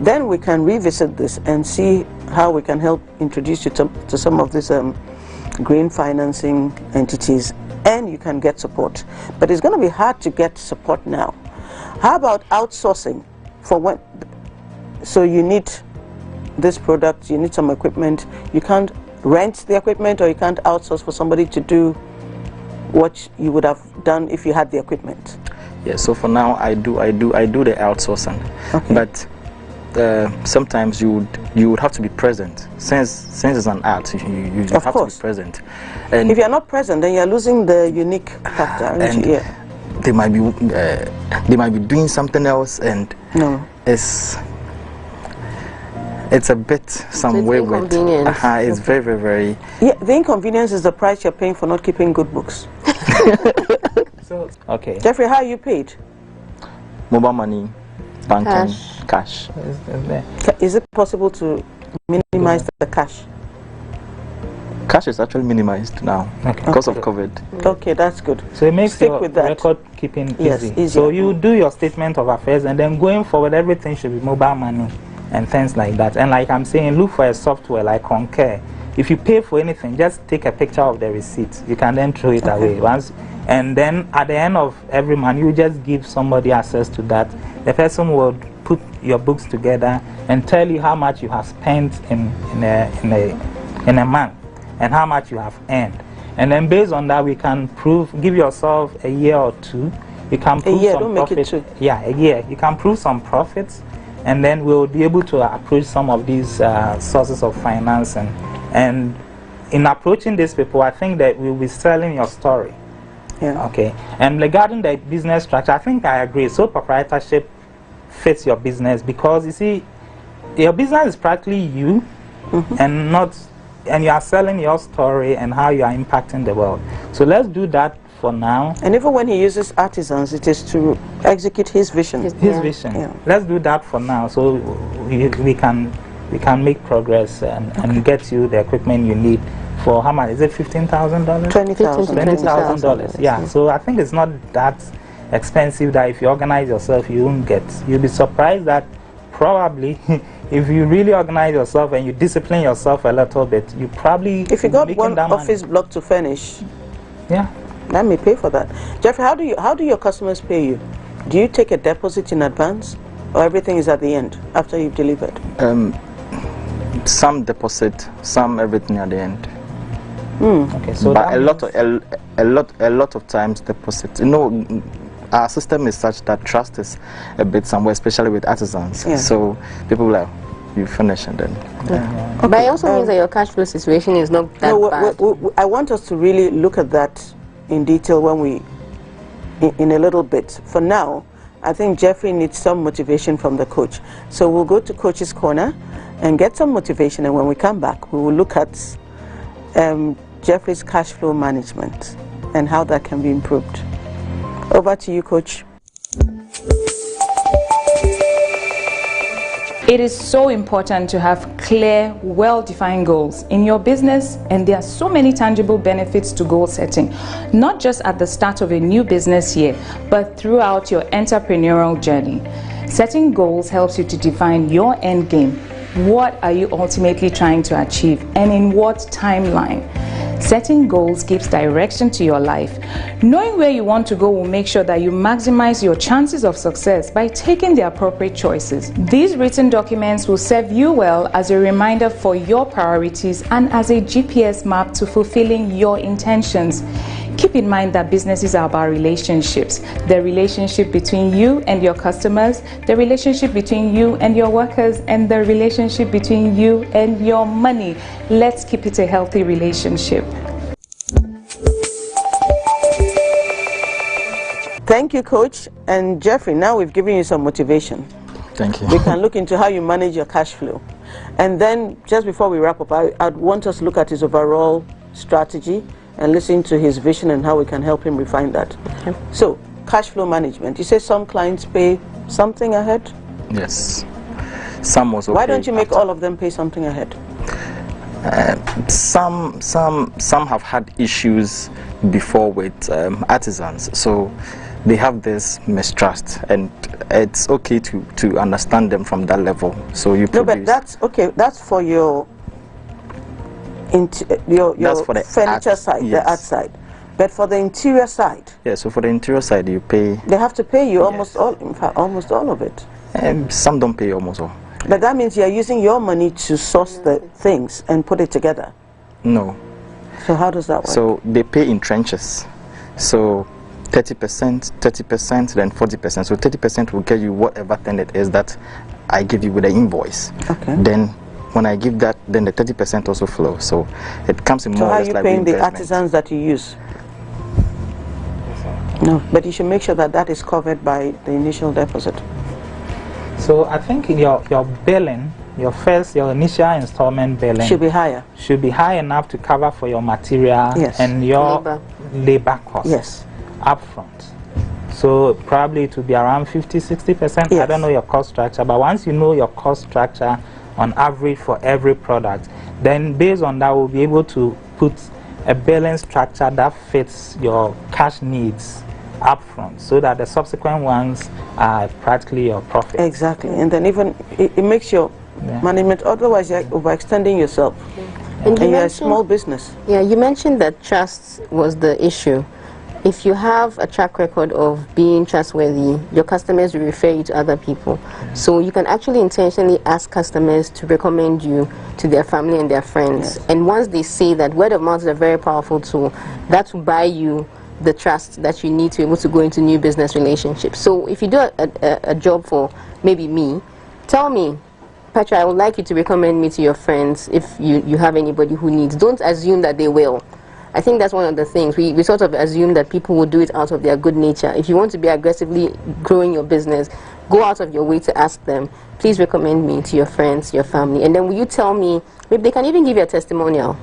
then we can revisit this and see how we can help introduce you to some of these green financing entities, and you can get support. But it's going to be hard to get support now. How about outsourcing for when? So you need this product, you need some equipment. You can't rent the equipment, or you can't outsource for somebody to do what you would have done if you had the equipment. Yeah. So for now, I do the outsourcing, okay. But sometimes you would have to be present, since it's an art. You have to be present, and if you're not present, then you're losing the unique factor. And they might be doing something else, and it's a bit some way with it's very, very, very. Yeah, the inconvenience is the price you're paying for not keeping good books. So okay, Jeffrey, how are you paid? Mobile money, banking, cash. Is it possible to minimize the cash? Cash is actually minimized now because of COVID. Okay, that's good. So it makes your with that. record keeping easy. Yes, easier. So you do your statement of affairs, and then going forward, everything should be mobile money and things like that. And like I'm saying, look for a software like Concur. If you pay for anything, just take a picture of the receipt. You can then throw it away once, and then at the end of every month, you just give somebody access to that. The person will put your books together and tell you how much you have spent in a month and how much you have earned. And then based on that, we can give yourself a year or two. You can prove some profits. Yeah, a year. You can prove some profits, and then we'll be able to approach some of these sources of finance. And in approaching these people, I think that we'll be selling your story. Yeah. Okay. And regarding the business structure, I think I agree. So proprietorship fits your business, because you see, your business is practically you, and you are selling your story and how you are impacting the world. So let's do that for now. And even when he uses artisans, it is to execute his vision. His vision. Yeah. Let's do that for now, so we can make progress and get you the equipment you need. For how much? Is it $15,000? $20,000. Yeah. So I think it's not that expensive that if you organize yourself, you'll be surprised that probably if you really organize yourself and you discipline yourself a little bit, you probably, if you got one office block to furnish, that may pay for that. Jeffrey, how do your customers pay you? Do you take a deposit in advance, or everything is at the end after you've delivered? Some deposit, some everything at the end. Okay, so but a lot of times deposit. You know, our system is such that trust is a bit somewhere, especially with artisans. Yeah. So people like, you finish and then. Okay. But it also means that your cash flow situation is not that bad. I want us to really look at that in detail when in a little bit. For now, I think Jeffrey needs some motivation from the coach. So we'll go to Coach's Corner and get some motivation, and when we come back, we will look at Jeffrey's cash flow management and how that can be improved. Over to you, Coach. It is so important to have clear, well-defined goals in your business, and there are so many tangible benefits to goal setting, not just at the start of a new business year, but throughout your entrepreneurial journey. Setting goals helps you to define your end game. What are you ultimately trying to achieve, and in what timeline? Setting goals gives direction to your life. Knowing where you want to go will make sure that you maximize your chances of success by taking the appropriate choices. These written documents will serve you well as a reminder for your priorities and as a GPS map to fulfilling your intentions. Keep in mind that businesses are about relationships. The relationship between you and your customers, the relationship between you and your workers, and the relationship between you and your money. Let's keep it a healthy relationship. Thank you, Coach. And Jeffrey, now we've given you some motivation. Thank you. We can look into how you manage your cash flow. And then, just before we wrap up, I'd want us to look at his overall strategy and listen to his vision and how we can help him refine that. Okay. So, cash flow management. You say some clients pay something ahead? Yes. Some also. Why don't you make all of them pay something ahead? Some have had issues before with artisans, so they have this mistrust, and it's okay to understand them from that level. So you no, but that's okay. That's for your that's for the furniture side, yes. The art side. But for the interior side, yeah. So for the interior side, you pay. They have to pay you almost all. In fact, almost all of it. Some don't pay almost all. But that means you are using your money to source the things and put it together. No. So how does that work? So they pay in tranches. So 30%, 30%, then 40%. So 30% will get you whatever thing it is that I give you with the invoice. Okay. Then when I give that, then the 30% also flows. So it comes in more or less like. So how are you paying the artisans that you use? No, but you should make sure that that is covered by the initial deposit. So I think your billing, your initial installment billing should be higher. Should be high enough to cover for your material, yes, and your labor costs, yes, upfront. So probably it will be around 50–60%. Yes. I don't know your cost structure, but once you know your cost structure on average for every product, then based on that we'll be able to put a billing structure that fits your cash needs upfront, so that the subsequent ones are practically your profit. Exactly, and then even it makes your management, otherwise you're overextending yourself. And you're a small business. Yeah, you mentioned that trust was the issue. If you have a track record of being trustworthy, your customers will refer you to other people. So you can actually intentionally ask customers to recommend you to their family and their friends. Yes. And once they see that, word of mouth is a very powerful tool, that will buy you the trust that you need to be able to go into new business relationships. So if you do a job for maybe me, tell me, Petra, I would like you to recommend me to your friends if you have anybody who needs. Don't assume that they will. I think that's one of the things. We sort of assume that people will do it out of their good nature. If you want to be aggressively growing your business, go out of your way to ask them, please recommend me to your friends, your family. And then will you tell me, maybe they can even give you a testimonial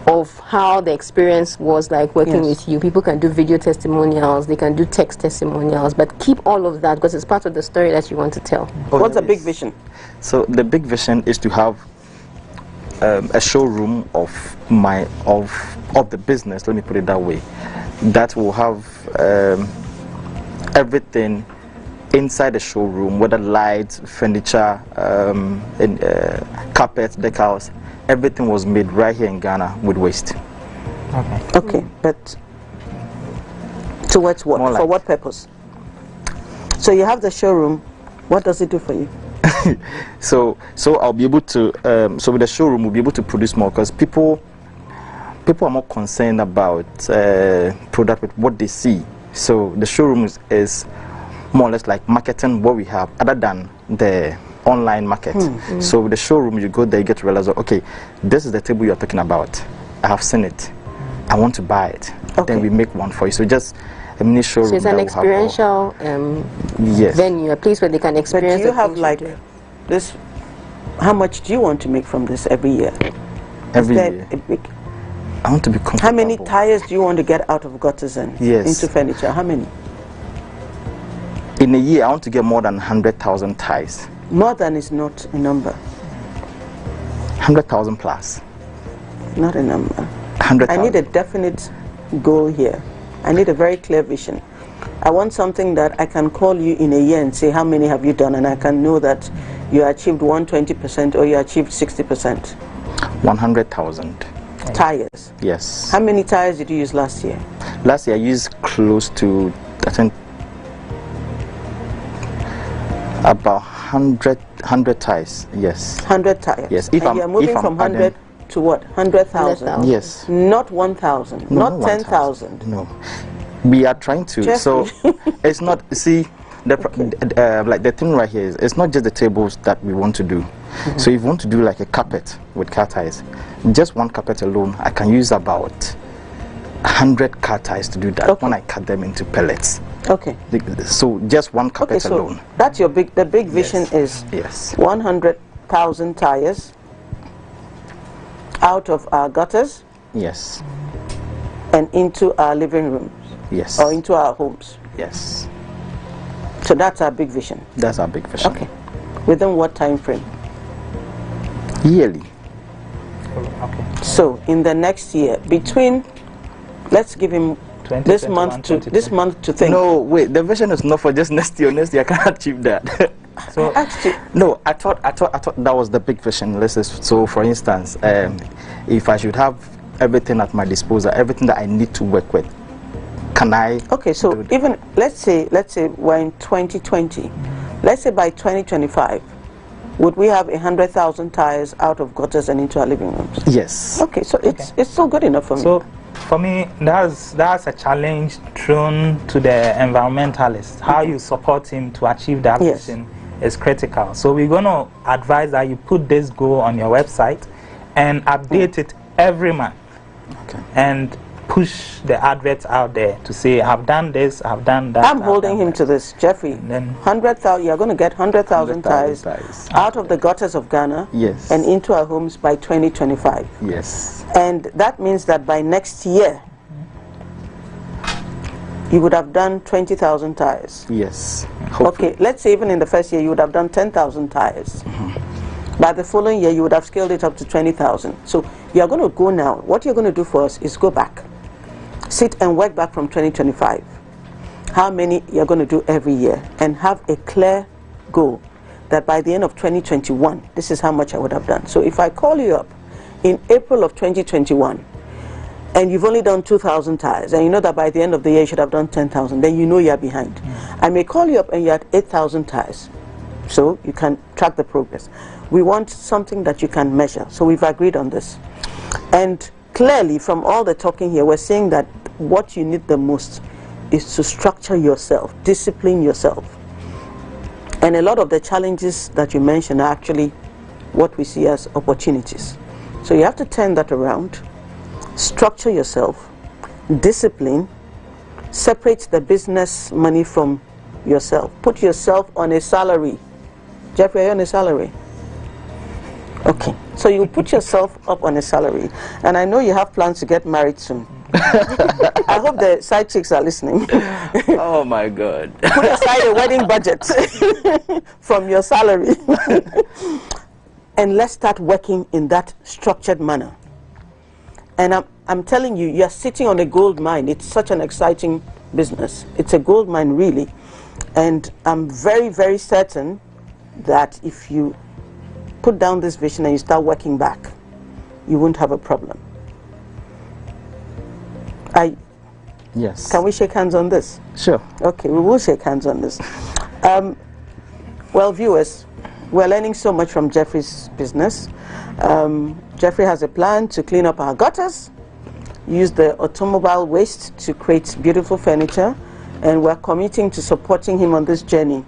of how the experience was like working with you. People can do video testimonials, they can do text testimonials, but keep all of that because it's part of the story that you want to tell. What's the big vision? So the big vision is to have a showroom of the business, let me put it that way, that will have everything inside the showroom, whether lights, furniture, carpets, decals. Everything was made right here in Ghana with waste. Okay, but towards what? For what purpose? So you have the showroom. What does it do for you? So I'll be able to. So with the showroom, we'll be able to produce more because people are more concerned about product with what they see. So the showroom is more or less like marketing what we have, other than the online market. So with the showroom, you go there, you get to realize, okay, this is the table you're talking about. I have seen it. I want to buy it. Then we make one for you. So just a mini showroom. So it's an experiential venue, a place where they can experience. But do you have like this? How much do you want to make from this every year? Every year. I want to be comfortable. How many tires do you want to get out of gutters and into furniture? How many? In a year, I want to get more than 100,000 ties. More than is not a number. 100,000 plus. Not a number. 100,000. I need a definite goal here. I need a very clear vision. I want something that I can call you in a year and say, how many have you done? And I can know that you achieved 120% or you achieved 60%. 100,000. Tires? Yes. How many tires did you use last year? Last year I used close to, I think, about 100 tires. Yes. 100 tires? Yes. If you're moving from 100 to what? 100,000? Yes. Not 1,000? No, not 10,000? No. We are trying to. Jeffrey. So it's not, see, like the thing right here is, it's not just the tables that we want to do. So if you want to do like a carpet with car tires, just one carpet alone, I can use about 100 car tires to do that when I cut them into pellets. Okay. So just one carpet alone. That's your the big vision is 100,000 tires out of our gutters. Yes. And into our living rooms. Yes. Or into our homes. Yes. So that's our big vision. That's our big vision. Okay. Within what time frame? Yearly. Okay. So in the next year, between, let's give him this month to think. No, wait. The vision is not for just next year. Next year I can't achieve that. So no, I thought that was the big vision. So for instance, if I should have everything at my disposal, everything that I need to work with, can I? Okay, so even let's say we're in 2020. Let's say by 2025, would we have 100,000 tires out of gutters and into our living rooms? Yes. Okay, so it's still good enough for me. So for me, that's a challenge thrown to the environmentalist. How you support him to achieve that vision is critical. So we're going to advise that you put this goal on your website and update it every month. Okay. And push the adverts out there to say, I've done this, I've done that. I'm holding him to this, Jeffrey. 100,000. You're going to get 100,000 tires out of the gutters of Ghana. Yes. And into our homes by 2025. Yes. And that means that by next year, you would have done 20,000 tires. Yes. Hopefully. Okay, let's say even in the first year, you would have done 10,000 tires. By the following year, you would have scaled it up to 20,000. So you're going to go now. What you're going to do for us is go back. Sit and work back from 2025. How many you're going to do every year. And have a clear goal that by the end of 2021, this is how much I would have done. So if I call you up in April of 2021, and you've only done 2,000 tires, and you know that by the end of the year you should have done 10,000, then you know you're behind. I may call you up and you're at 8,000 tires. So you can track the progress. We want something that you can measure. So we've agreed on this. And clearly from all the talking here, we're saying that what you need the most is to structure yourself, discipline yourself. And a lot of the challenges that you mentioned are actually what we see as opportunities. So you have to turn that around, structure yourself, discipline, separate the business money from yourself. Put yourself on a salary. Jeffrey, are you on a salary? Okay, so you put yourself up on a salary, and I know you have plans to get married soon. I hope the side chicks are listening. Oh my God. Put aside a wedding budget from your salary. And let's start working in that structured manner. And I'm telling you, you're sitting on a gold mine. It's such an exciting business. It's a gold mine, really. And I'm very, very certain that if you put down this vision and you start working back, you won't have a problem. Yes. Can we shake hands on this? Sure. Okay, we will shake hands on this. Well, viewers, we're learning so much from Jeffrey's business. Jeffrey has a plan to clean up our gutters, use the automobile waste to create beautiful furniture, and we're committing to supporting him on this journey.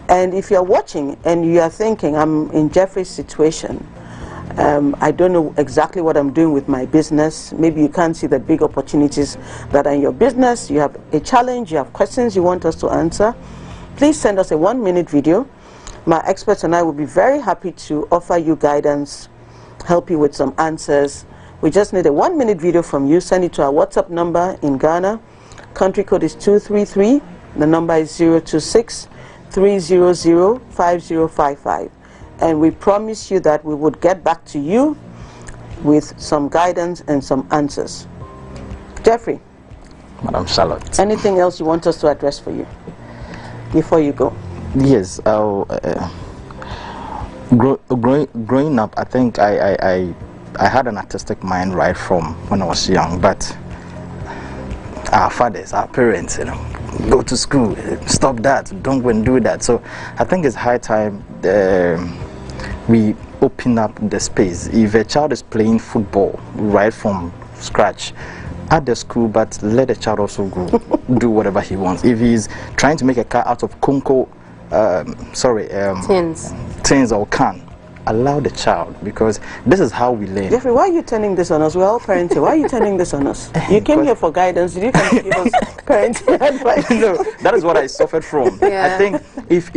And if you're watching and you are thinking, I'm in Jeffrey's situation, I don't know exactly what I'm doing with my business, maybe you can't see the big opportunities that are in your business, you have a challenge, you have questions you want us to answer, please send us a 1-minute video. My experts and I will be very happy to offer you guidance, help you with some answers. We just need a 1-minute video from you. Send it to our WhatsApp number in Ghana. Country code is 233. The number is 026 300-5055. And we promise you that we would get back to you with some guidance and some answers. Jeffrey. Madam Charlotte. Anything else you want us to address for you before you go? Yes. Growing up, I think I had an artistic mind right from when I was young, but our fathers, our parents, go to school, stop that, don't go and do that. So I think it's high time we open up the space. If a child is playing football right from scratch at the school, but let the child also go do whatever he wants. If he's trying to make a car out of tins or can, allow the child, because this is how we learn. Jeffrey, why are you turning this on us? We're all parenting. Why are you turning this on us? You came here for guidance. Did you come to give us parenting advice? No, that is what I suffered from. Yeah. I think if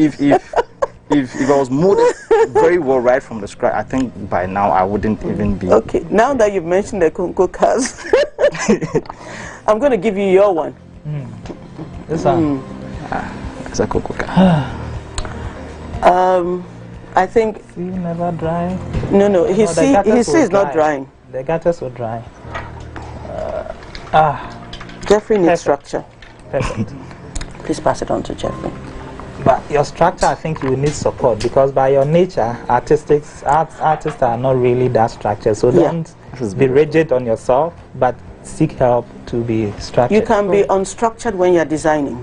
I was molded very well right from the scratch, I think by now I wouldn't even be. Okay, now that you've mentioned the Conco cars, I'm going to give you your one. This one. It's a Coco car. I think. See, never dry. No, he sees not drying. The gutters will dry. Jeffrey needs structure. Perfect. Please pass it on to Jeffrey. But your structure, I think you need support, because by your nature, artists are not really that structured. So don't be rigid on yourself, but seek help to be structured. You can be unstructured when you're designing,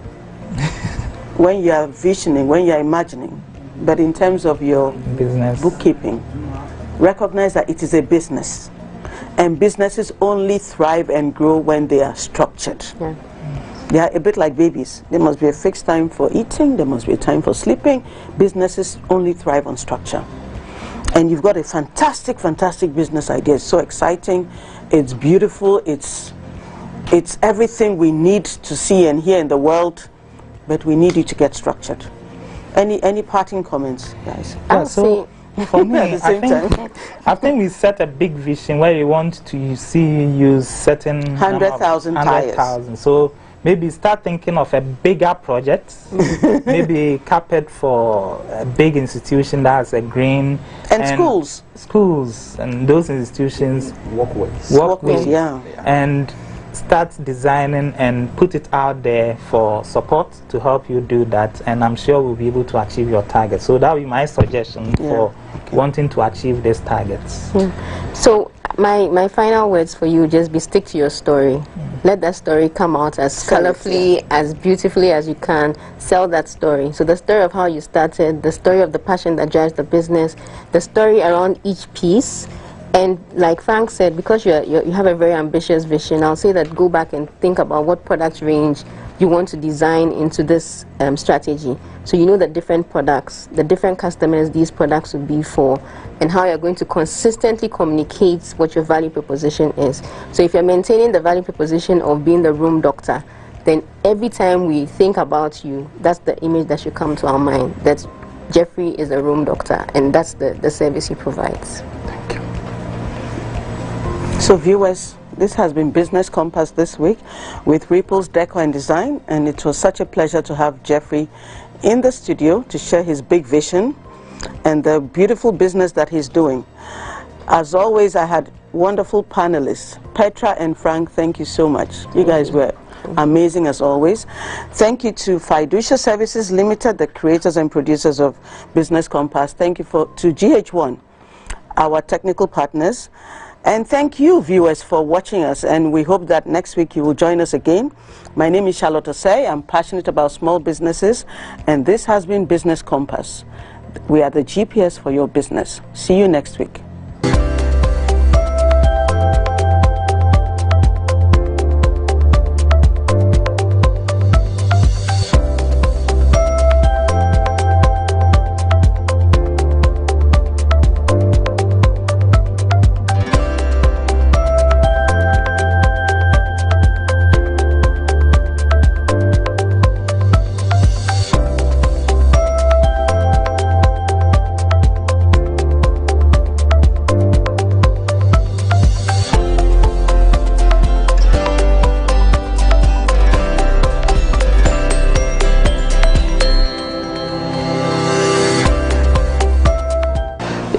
when you're visioning, when you're imagining. But in terms of your business bookkeeping, recognize that it is a business. And businesses only thrive and grow when they are structured. Yeah. They are a bit like babies. There must be a fixed time for eating, there must be a time for sleeping. Businesses only thrive on structure. And you've got a fantastic, fantastic business idea. It's so exciting, it's beautiful, it's everything we need to see and hear in the world, but we need you to get structured. Any parting comments, guys? Yeah, so for me, I think we set a big vision where we want to see you use certain 100,000 tires. So maybe start thinking of a bigger project, maybe carpet for a big institution that has a green. And schools. Schools and those institutions. Walkways, yeah. And start designing and put it out there for support to help you do that, and I'm sure we'll be able to achieve your target. So that would be my suggestion for wanting to achieve these targets. So my final words for you, just be stick to your story. Let that story come out as colorfully, as beautifully as you can. Sell that story. So the story of how you started, the story of the passion that drives the business, the story around each piece. And like Frank said, because you have a very ambitious vision, I'll say that go back and think about what product range you want to design into this strategy. So you know the different products, the different customers these products will be for, and how you're going to consistently communicate what your value proposition is. So if you're maintaining the value proposition of being the room doctor, then every time we think about you, that's the image that should come to our mind, that Jeffrey is a room doctor, and that's the service he provides. Thank you. So viewers, this has been Business Compass this week with Ripples Decor and Design, and it was such a pleasure to have Jeffrey in the studio to share his big vision and the beautiful business that he's doing. As always, I had wonderful panelists. Petra and Frank, thank you so much. You guys were amazing as always. Thank you to Fiducia Services Limited, the creators and producers of Business Compass. Thank you to GH1, our technical partners. And thank you, viewers, for watching us, and we hope that next week you will join us again. My name is Charlotte Osei. I'm passionate about small businesses, and this has been Business Compass. We are the GPS for your business. See you next week.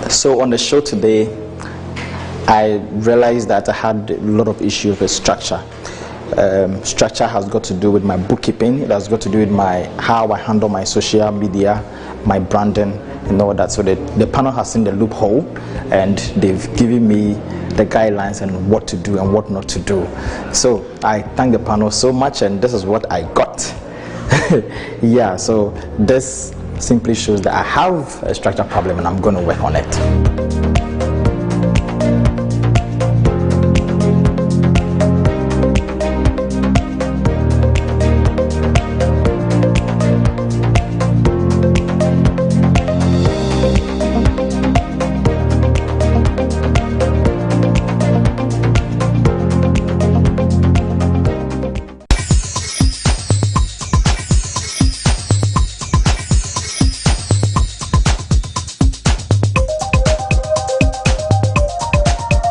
So on the show today, I realized that I had a lot of issues with structure. Structure has got to do with my bookkeeping. It has got to do with how I handle my social media, my branding, and all that. So the panel has seen the loophole, and they've given me the guidelines and what to do and what not to do. So I thank the panel so much, and this is what I got. Yeah, so this simply shows that I have a structure problem and I'm going to work on it.